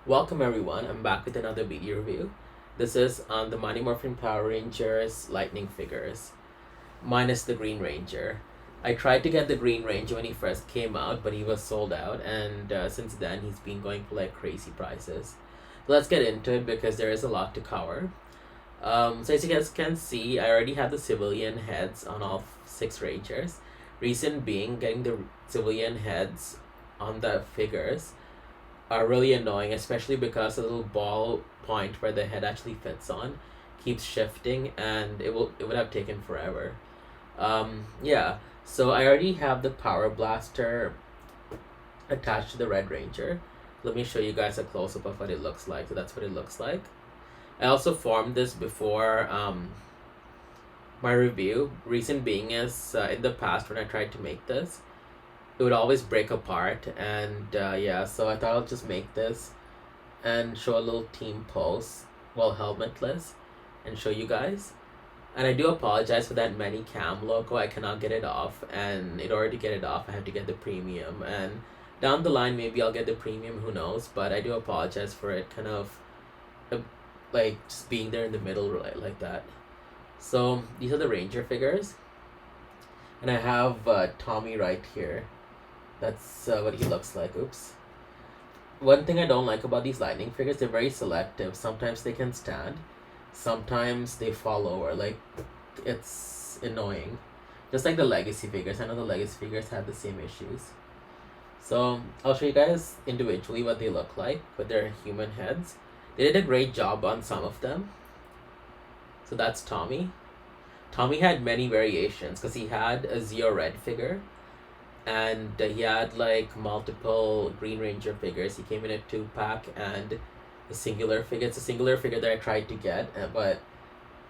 Welcome everyone, I'm back with another video review. This is on the Mighty Morphin Power Rangers Lightning figures, minus the Green Ranger. I tried to get the Green Ranger when he first came out, but he was sold out, and since then he's been going for like crazy prices. Let's get into it because there is a lot to cover. So as you guys can see, I already have the civilian heads on all 6 Rangers. Reason being, getting the civilian heads on the figures are really annoying, especially because the little ball point where the head actually fits on keeps shifting, and it would have taken forever. Yeah. So I already have the power blaster attached to the Red Ranger. Let me show you guys a close up of what it looks like. So that's what it looks like. I also formed this before my review. Reason being is in the past when I tried to make this, it would always break apart, and yeah, so I thought I'll just make this and show a little team pose while helmetless and show you guys. And I do apologize for that many cam logo. I cannot get it off, and in order to get it off I have to get the premium, and down the line maybe I'll get the premium, who knows, but I do apologize for it kind of uh, like just being there in the middle like that. So these are the Ranger figures, and I have Tommy right here. That's what he looks like. Oops. One thing I don't like about these lightning figures, they're very selective. Sometimes they can stand, sometimes they fall over. Like, it's annoying. Just like the legacy figures. I know the legacy figures have the same issues. So I'll show you guys individually what they look like with their human heads. They did a great job on some of them. So that's Tommy. Tommy had many variations because he had a Zeo Red figure, and he had like multiple Green Ranger figures. He came in a 2-pack and a singular figure. It's a singular figure that I tried to get, but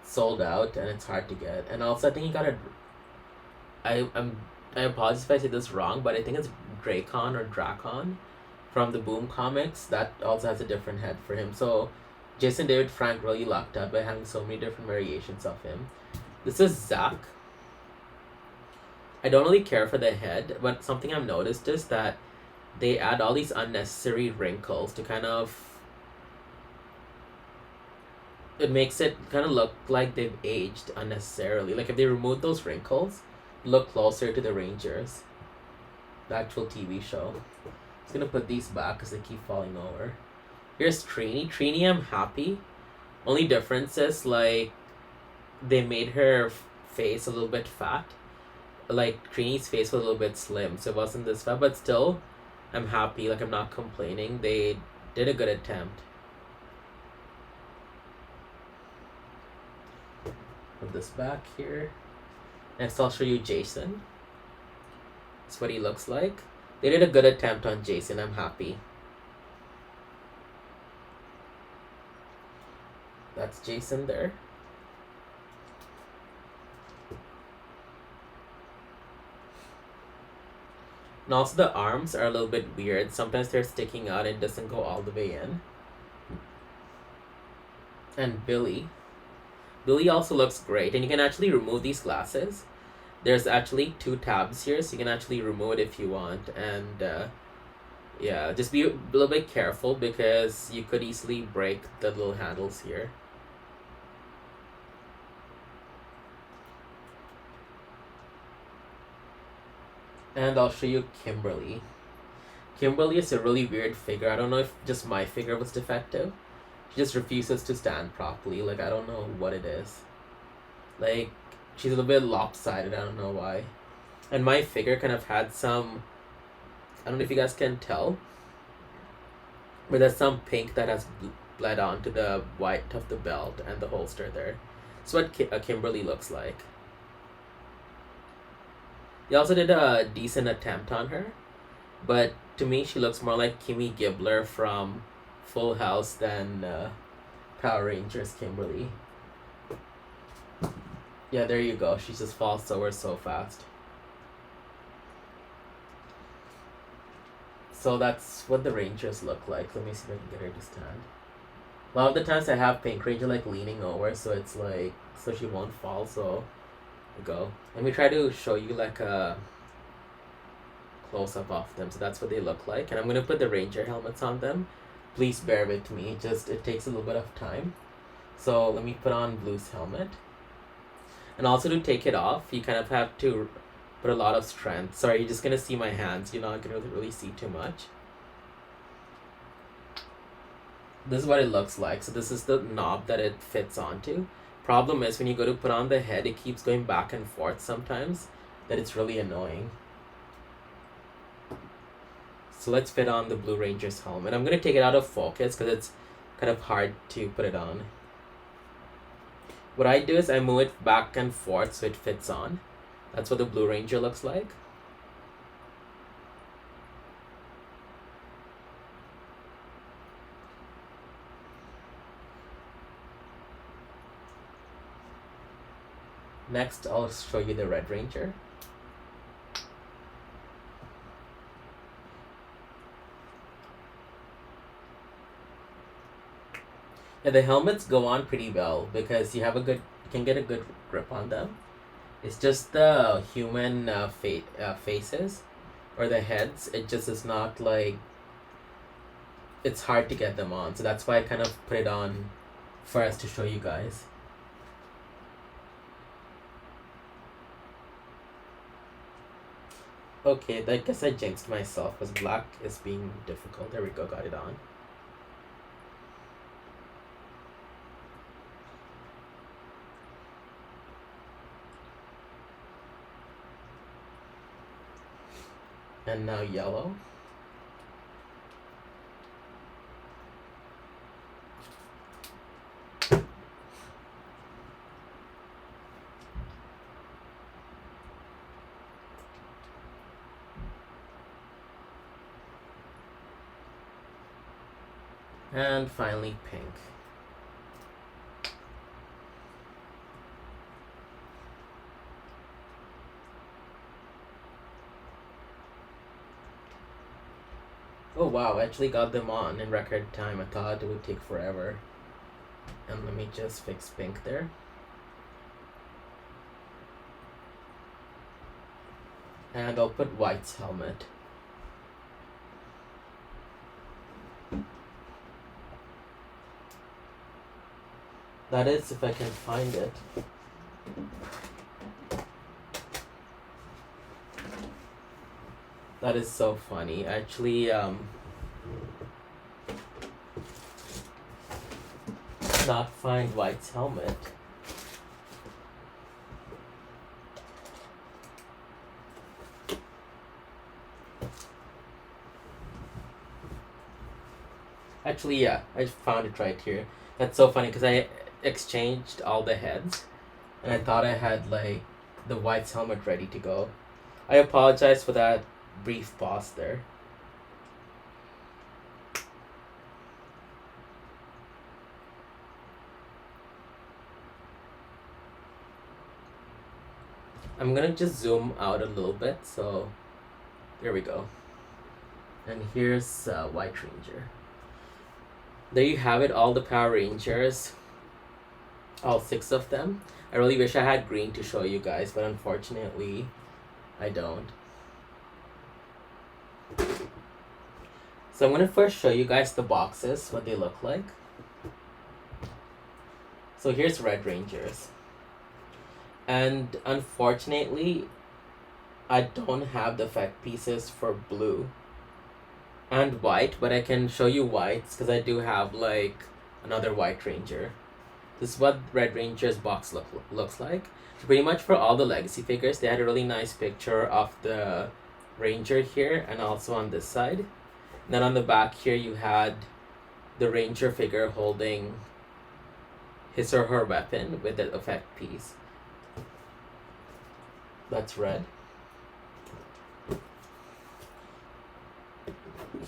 sold out, and it's hard to get. And also, I think he got a. I apologize if I say this wrong, but I think it's Dracon or Dracon from the Boom comics. That also has a different head for him. So Jason David Frank really lucked out by having so many different variations of him. This is Zach. I don't really care for the head, but something I've noticed is that they add all these unnecessary wrinkles to kind of. It makes it kind of look like they've aged unnecessarily. Like if they remove those wrinkles, look closer to the Rangers, the actual TV show. I'm just gonna put these back because they keep falling over. Here's Trainee. Trainee, I'm happy. Only difference is like they made her face a little bit fat. Like Trini's face was a little bit slim, so it wasn't this fat, but still I'm happy. Like I'm not complaining. They did a good attempt. Put this back here. Next I'll show you Jason. That's what he looks like. They did a good attempt on Jason. I'm happy. That's Jason there. And also the arms are a little bit weird. Sometimes they're sticking out and it doesn't go all the way in. And Billy. Billy also looks great. And you can actually remove these glasses. There's actually 2 tabs here, so you can actually remove it if you want. And yeah, just be a little bit careful because you could easily break the little handles here. And I'll show you Kimberly. Kimberly is a really weird figure. I don't know if just my figure was defective. She just refuses to stand properly. Like, I don't know what it is. Like, she's a little bit lopsided. I don't know why. And my figure kind of had some... I don't know if you guys can tell, but there's some pink that has bled onto the white of the belt and the holster there. That's what Kimberly looks like. They also did a decent attempt on her, but to me she looks more like Kimmy Gibbler from Full House than Power Rangers Kimberly. Yeah, there you go. She just falls over so fast. So that's what the Rangers look like. Let me see if I can get her to stand. A lot of the times I have Pink Ranger like leaning over, so it's like, so she won't fall, so go. Let me try to show you like a close up of them. So that's what they look like, and I'm gonna put the Ranger helmets on them please bear with me. Just it takes a little bit of time. So let me put on Blue's helmet. And also to take it off, you kind of have to put a lot of strength. Sorry, you're just gonna see my hands. You're not gonna really see too much. This is what it looks like. So this is the knob that it fits onto. Problem is when you go to put on the head, it keeps going back and forth sometimes. That it's really annoying. So let's fit on the Blue Ranger's helmet. I'm gonna take it out of focus because it's kind of hard to put it on. What I do is I move it back and forth so it fits on. That's what the Blue Ranger looks like. Next, I'll show you the Red Ranger. Yeah, the helmets go on pretty well because you can get a good grip on them. It's just the human faces or the heads. It just is not like, it's hard to get them on. So that's why I kind of put it on first to show you guys. Okay, I guess I jinxed myself because black is being difficult. There we go, got it on. And now yellow. And finally pink. Oh wow, I actually got them on in record time. I thought it would take forever. And let me just fix pink there. And I'll put white's helmet. That is, if I can find it. That is so funny. Actually, not find White's helmet. Actually, yeah, I found it right here. That's so funny because I exchanged all the heads and I thought I had like the White's helmet ready to go. I apologize for that brief pause there. I'm gonna just zoom out a little bit, so there we go. And here's White Ranger. There you have it, all the Power Rangers, all 6 of them. I really wish I had green to show you guys, but unfortunately I don't. So I'm going to first show you guys the boxes, what they look like. So here's Red Rangers. And unfortunately, I don't have the effect pieces for blue and white, but I can show you whites because I do have like another White Ranger. This is what Red Ranger's box looks like. So pretty much for all the legacy figures, they had a really nice picture of the Ranger here and also on this side. And then on the back here you had the Ranger figure holding his or her weapon with the effect piece. That's red.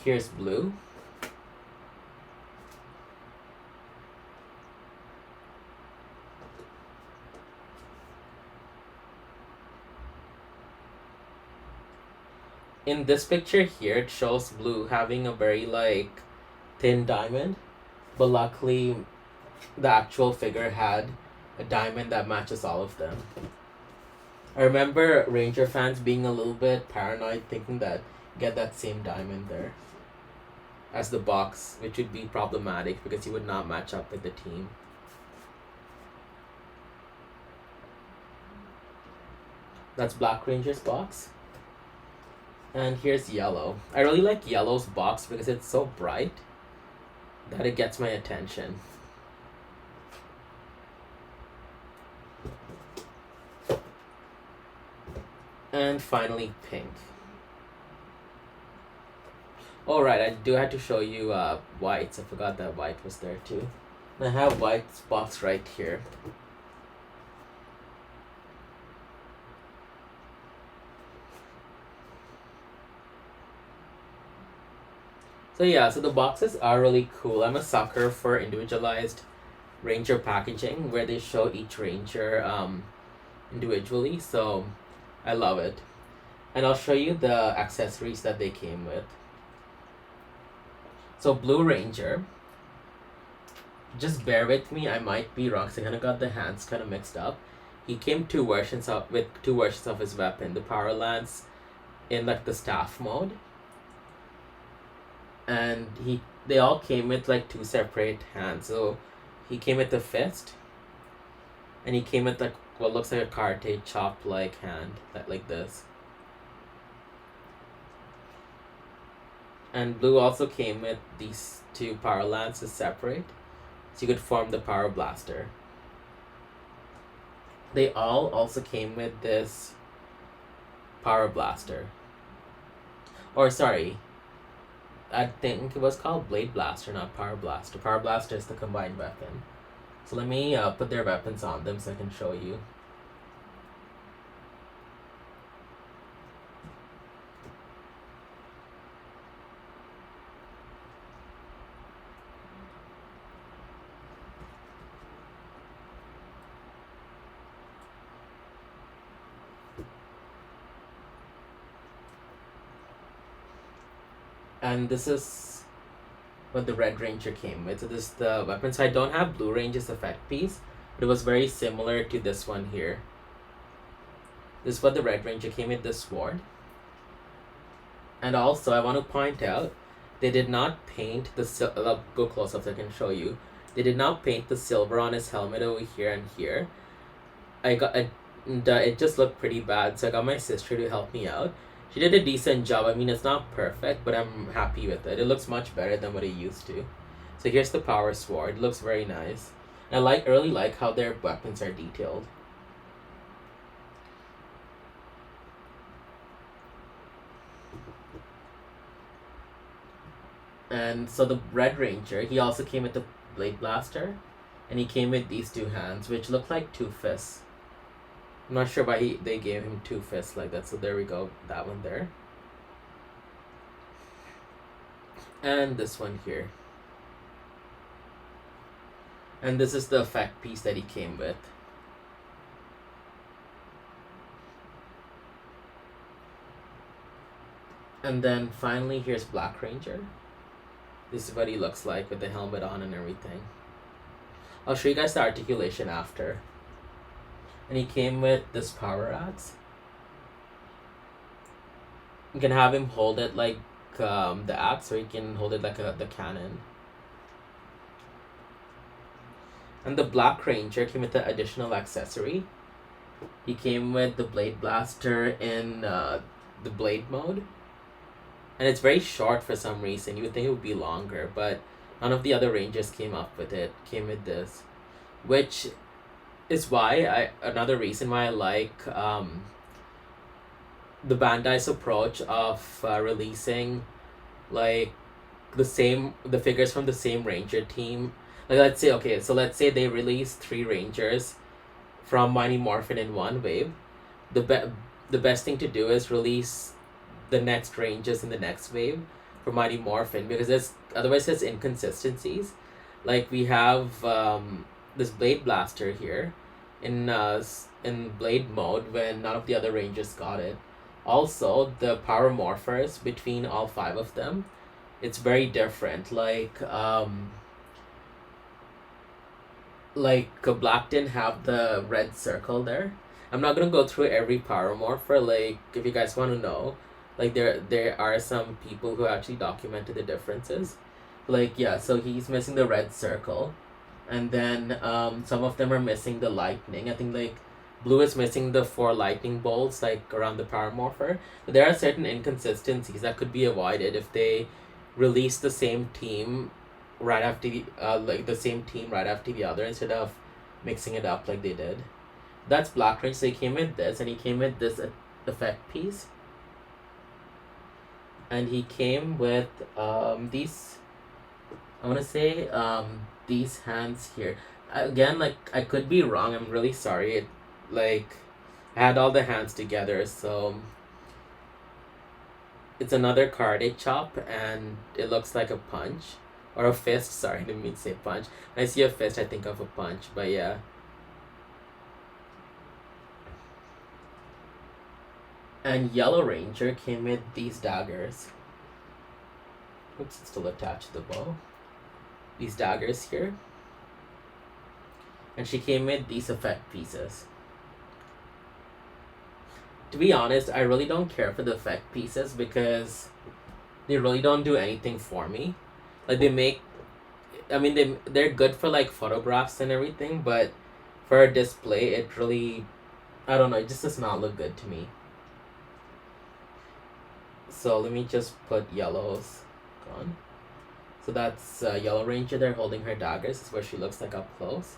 Here's blue. In this picture here, it shows blue having a very like thin diamond, but luckily the actual figure had a diamond that matches all of them. I remember Ranger fans being a little bit paranoid, thinking that get that same diamond there. as the box, which would be problematic because he would not match up with the team. That's Black Ranger's box. And here's yellow. I really like yellow's box because it's so bright that it gets my attention. And finally, pink. Alright, I do have to show you whites. I forgot that white was there too. And I have white's box right here. So yeah, so the boxes are really cool. I'm a sucker for individualized Ranger packaging where they show each Ranger individually, so I love it. And I'll show you the accessories that they came with. So Blue Ranger, just bear with me, I might be wrong because I kind of got the hands kind of mixed up. He came with two versions of his weapon, the Power Lance in like the staff mode. And they all came with like two separate hands. So he came with the fist, and he came with like what looks like a karate chop like hand, like this. And Blue also came with these two power lances separate, so you could form the power blaster. They all also came with this power blaster. Or sorry, I think it was called Blade Blaster, not Power Blaster. Power Blaster is the combined weapon. So let me put their weapons on them so I can show you. And this is what the Red Ranger came with. So this is the weapon. So I don't have Blue Ranger's effect piece, but it was very similar to this one here. This is what the Red Ranger came with, this sword. And also I want to point out, they did not paint the I'll go close up so I can show you. They did not paint the silver on his helmet over here and here. It just looked pretty bad, so I got my sister to help me out. She did a decent job. I mean, it's not perfect, but I'm happy with it. It looks much better than what it used to. So here's the power sword. It looks very nice. And I really like how their weapons are detailed. And so the Red Ranger, he also came with the Blade Blaster, and he came with these two hands, which look like two fists. I'm not sure why they gave him two fists like that, so there we go, that one there. And this one here. And this is the effect piece that he came with. And then finally, here's Black Ranger. This is what he looks like with the helmet on and everything. I'll show you guys the articulation after. And he came with this power axe. You can have him hold it like the axe, or you can hold it like the cannon. And the Black Ranger came with the additional accessory. He came with the Blade Blaster in the blade mode. And it's very short for some reason. You would think it would be longer, but none of the other Rangers came with this. Which is why another reason why I like the Bandai's approach of releasing like the figures from the same Ranger team. Like let's say they release 3 Rangers from Mighty Morphin in one wave. The best thing to do is release the next Rangers in the next wave for Mighty Morphin, because otherwise there's inconsistencies. Like we have this Blade Blaster here in blade mode when none of the other Rangers got it. Also, the power morphers between all 5 of them, it's very different. Like Black didn't have the red circle there. I'm not gonna go through every power morpher. Like if you guys want to know, Like there are some people who actually documented the differences. Like yeah, so he's missing the red circle, and then some of them are missing the lightning. I think like blue is missing the four lightning bolts like around the power morpher. But there are certain inconsistencies that could be avoided if they release the same team right after the same team right after the other instead of mixing it up like they did. That's Black Range. So he came with this, and he came with this effect piece, and he came with these. I want to say these hands here. Again, like I could be wrong. I'm really sorry. Like I had all the hands together, so it's another karate chop, and it looks like a punch or a fist. Sorry, I didn't mean to say punch. When I see a fist, I think of a punch. But yeah. And Yellow Ranger came with these daggers. Oops, it's still attached to the bow. These daggers here. And she came with these effect pieces. To be honest, I really don't care for the effect pieces because they really don't do anything for me. Like they make, I mean they're good for like photographs and everything, but for a display it really, I don't know, it just does not look good to me. So let me just put yellows on. So that's Yellow Ranger there holding her daggers. This is where she looks like up close.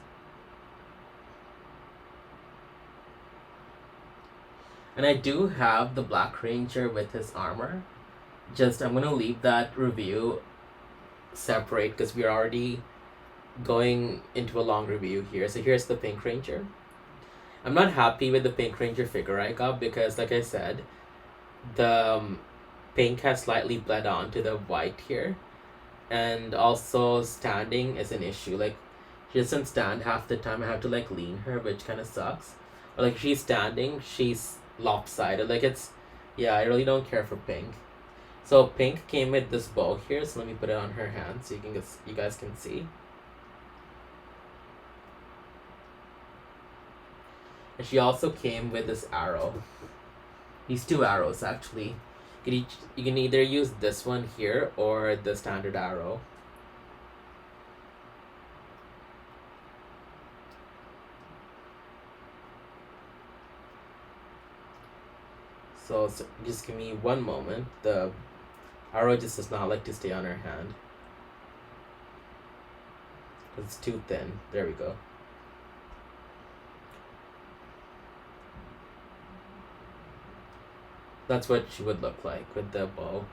And I do have the Black Ranger with his armor. Just, I'm going to leave that review separate because we're already going into a long review here. So here's the Pink Ranger. I'm not happy with the Pink Ranger figure I got because, like I said, the pink has slightly bled onto the white here. And also standing is an issue. Like, she doesn't stand half the time. I have to, like, lean her, which kind of sucks. Or, like, she's standing, she's lopsided. Like, it's, yeah, I really don't care for pink. So pink came with this bow here, so let me put it on her hand so you guys can see. And she also came with this arrow. These two arrows actually. You can either use this one here or the standard arrow. So just give me one moment. The arrow just does not like to stay on her hand. It's too thin. There we go. That's what she would look like with the bow.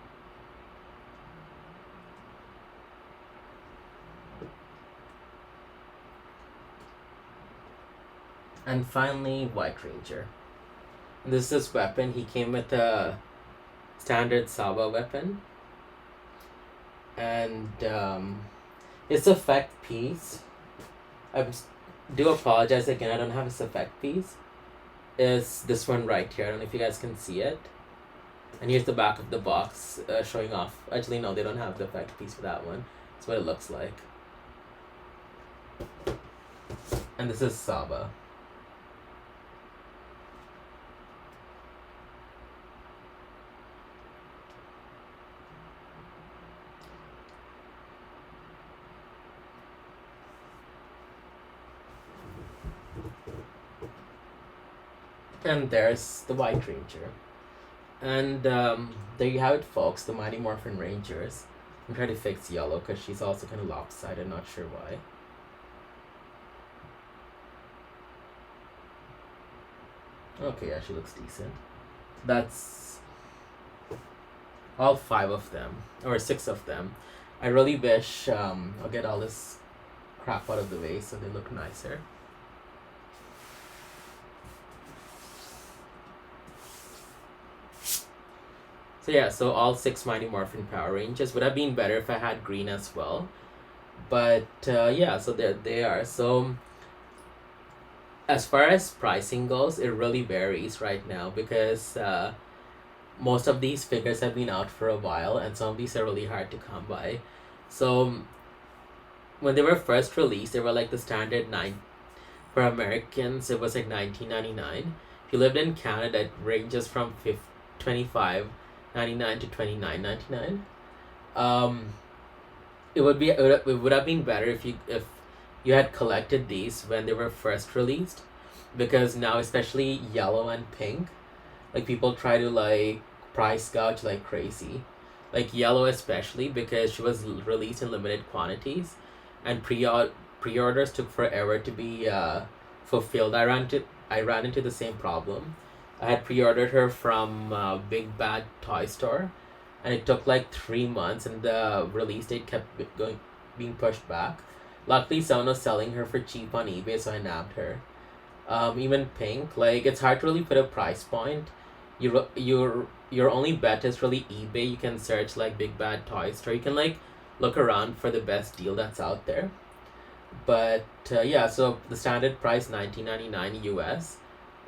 And finally, White Ranger. This is weapon. He came with a standard Saba weapon. And his effect piece, I do apologize again, I don't have his effect piece, is this one right here. I don't know if you guys can see it. And here's the back of the box showing off. Actually, no, they don't have the effect piece for that one. That's what it looks like. And this is Saba. And there's the White Ranger. And there you have it, folks, the Mighty Morphin Rangers. I'm trying to fix yellow because she's also kind of lopsided, not sure why. Okay, yeah, she looks decent. That's all 5 of them, or 6 of them. I really wish I'll get all this crap out of the way so they look nicer. So yeah, so all 6 Mighty Morphin Power Rangers. Would have been better if I had green as well. But yeah, so there they are. So as far as pricing goes, it really varies right now because most of these figures have been out for a while and some of these are really hard to come by. So when they were first released, they were like the standard 9 for Americans. It was like $19.99. If you lived in Canada, it ranges from $25 $29 to $29.99. Um, it would have been better if you had collected these when they were first released, because now especially yellow and pink, like people try to like price gouge like crazy, like yellow especially because she was released in limited quantities, and pre-orders took forever to be fulfilled. I ran into the same problem. I had pre-ordered her from Big Bad Toy Store, and it took like 3 months, and the release date kept being pushed back. Luckily, someone was selling her for cheap on eBay, so I nabbed her. Even pink, like it's hard to really put a price point. Your only bet is really eBay. You can search like Big Bad Toy Store. You can like look around for the best deal that's out there. But yeah, so the standard price $19.99 US,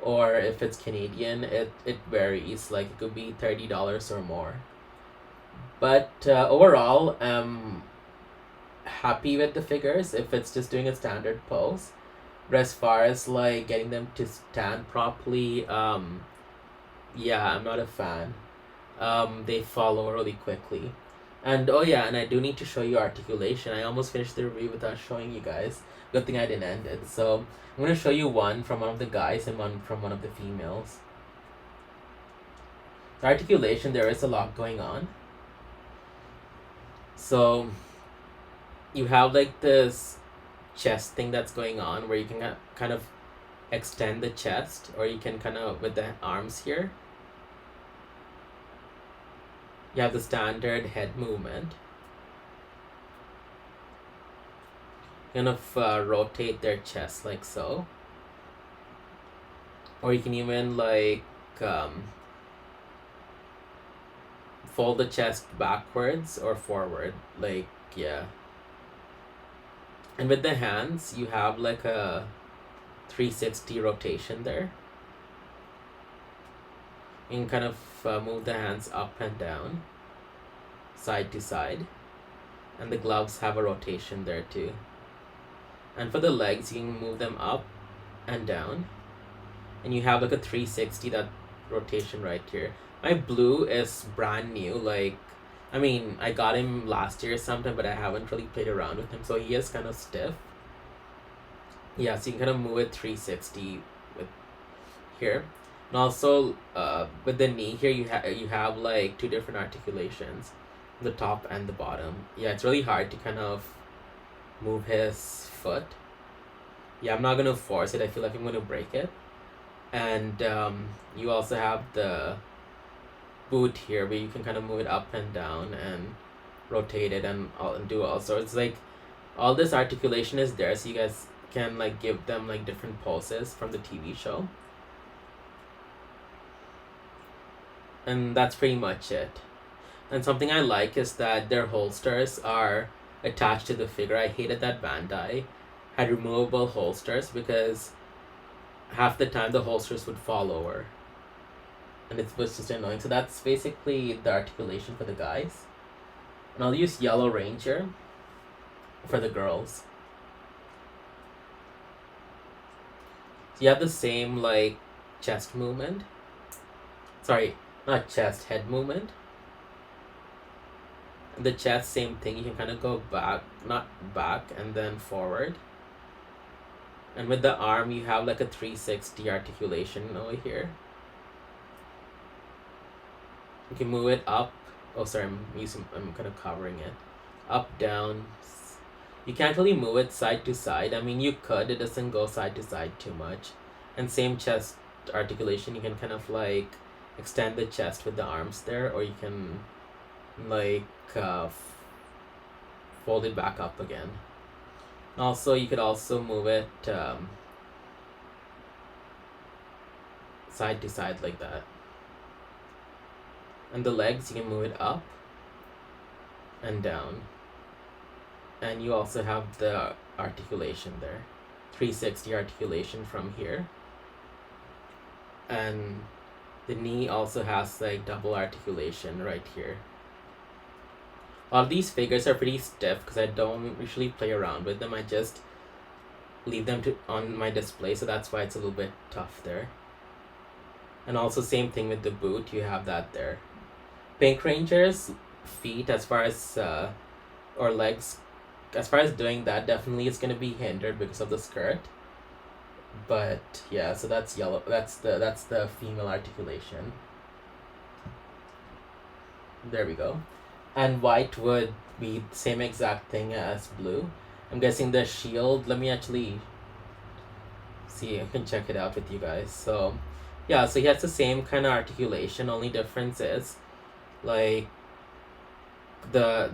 or if it's Canadian, it varies. Like it could be $30 or more. But overall, happy with the figures if it's just doing a standard pose. But as far as like getting them to stand properly, yeah, I'm not a fan. They follow really quickly. And oh yeah, and I do need to show you articulation. I almost finished the review without showing you guys. Good thing I didn't end it. So I'm gonna show you one from one of the guys and one from one of the females. The articulation, there is a lot going on. So you have like this chest thing that's going on where you can kind of extend the chest, or you can kind of with the arms here. You have the standard head movement. Kind of rotate their chest like so, or you can even like fold the chest backwards or forward, like yeah. And with the hands, you have like a 360 rotation there. You can kind of move the hands up and down, side to side, and the gloves have a rotation there too. And for the legs, you can move them up and down, and you have like a 360 that rotation right here. My blue is brand new, like I mean, I got him last year sometime, but I haven't really played around with him, so he is kind of stiff. Yeah, so you can kind of move it 360 with here. And also, with the knee here, you have like two different articulations, the top and the bottom. Yeah, it's really hard to kind of move his foot. Yeah, I'm not gonna force it. I feel like I'm gonna break it. And you also have the boot here where you can kind of move it up and down and rotate it and do all sorts. Like all this articulation is there, so you guys can like give them like different poses from the TV show. And that's pretty much it. And something I like is that their holsters are attached to the figure. I hated that Bandai had removable holsters because half the time the holsters would fall over, and it was just annoying. So that's basically the articulation for the guys. And I'll use Yellow Ranger for the girls. So you have the same like chest movement. Sorry, not chest, head movement. And the chest, same thing. You can kind of go back, not back, and then forward. And with the arm, you have like a 360 articulation over here. You can move it up. Oh, sorry, I'm kind of covering it. Up, down. You can't really move it side to side. I mean, you could. It doesn't go side to side too much. And same chest articulation. You can kind of like extend the chest with the arms there, or you can like fold it back up again. Also, you could also move it side to side like that. And the legs, you can move it up and down. And you also have the articulation there. 360 articulation from here. And the knee also has like double articulation right here. A lot of these figures are pretty stiff because I don't usually play around with them. I just leave them on my display, so that's why it's a little bit tough there. And also same thing with the boot, you have that there. Pink Ranger's feet, as far as or legs, as far as doing that, definitely is gonna be hindered because of the skirt. But yeah, so that's yellow. That's the female articulation. There we go. And white would be the same exact thing as blue. I'm guessing the shield. Let me actually see. I can check it out with you guys. So yeah, so he has the same kind of articulation. Only difference is like the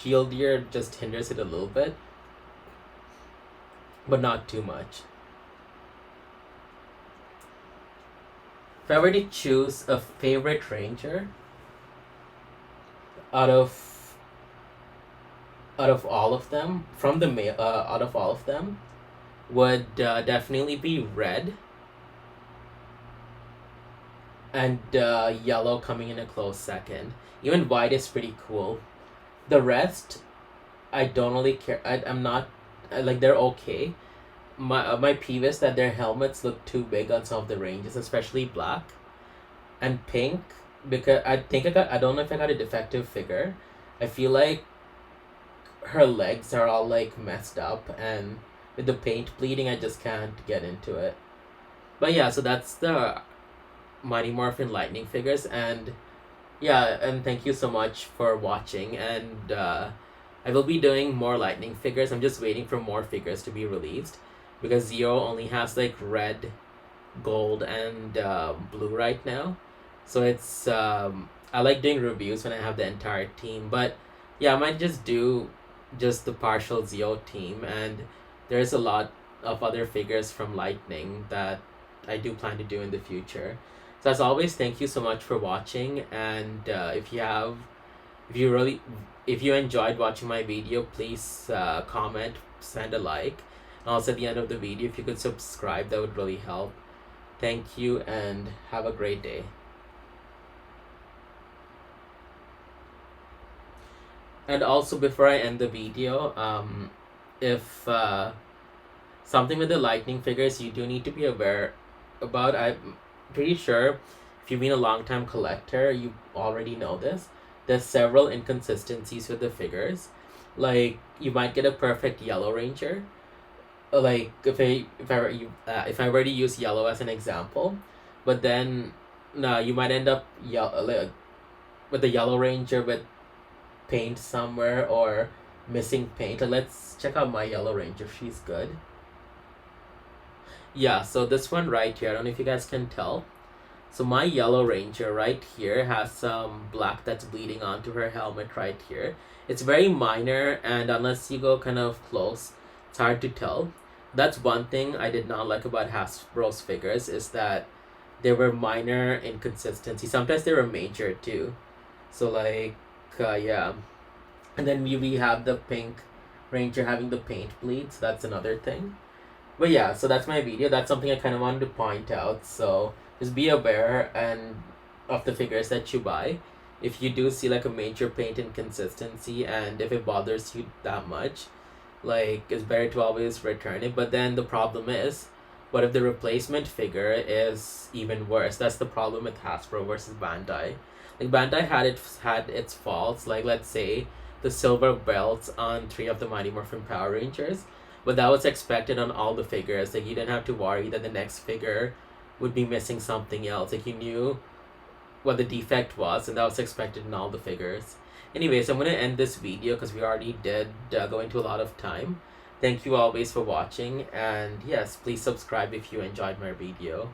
shield here just hinders it a little bit, but not too much. If I were to choose a favorite ranger out of all of them, from the out of all of them, would definitely be red, and yellow coming in a close second. Even white is pretty cool. The rest, I don't really care. I'm not like, they're okay. My peeve is that their helmets look too big on some of the ranges, especially black and pink. Because I don't know if I got a defective figure. I feel like her legs are all like messed up, and with the paint bleeding, I just can't get into it. But yeah, so that's the Mighty Morphin Lightning figures, and yeah, and thank you so much for watching, and I will be doing more Lightning figures. I'm just waiting for more figures to be released, because Zero only has like red, gold, and blue right now. So it's I like doing reviews when I have the entire team, but yeah, I might just do just the partial Zeo team, and there's a lot of other figures from Lightning that I do plan to do in the future. So as always, thank you so much for watching, and if you enjoyed watching my video, please comment, send a like, and also at the end of the video, if you could subscribe, that would really help. Thank you, and have a great day. And also, before I end the video, if something with the Lightning figures you do need to be aware about, I'm pretty sure if you've been a long time collector, you already know this. There's several inconsistencies with the figures. Like, you might get a perfect yellow ranger. Like, if I were to use yellow as an example, but then no, you might end up like, with the yellow ranger with paint somewhere or missing paint. Let's check out my yellow ranger. She's good. Yeah, so this one right here, I don't know if you guys can tell. So my yellow ranger right here has some black that's bleeding onto her helmet right here. It's very minor, and unless you go kind of close, it's hard to tell. That's one thing I did not like about Hasbro's figures, is that there were minor inconsistencies. Sometimes they were major too. So like, yeah. And then we have the pink ranger having the paint bleed, so that's another thing. But yeah, so that's my video. That's something I kind of wanted to point out. So just be aware and of the figures that you buy. If you do see like a major paint inconsistency, and if it bothers you that much, like, it's better to always return it. But then the problem is, what if the replacement figure is even worse? That's the problem with Hasbro versus Bandai. Like, Bandai had its faults. Like, let's say the silver belts on 3 of the Mighty Morphin Power Rangers, but that was expected on all the figures. Like, you didn't have to worry that the next figure would be missing something else. Like, you knew what the defect was, and that was expected in all the figures. Anyways, I'm going to end this video because we already did go into a lot of time. Thank you always for watching, and yes, please subscribe if you enjoyed my video.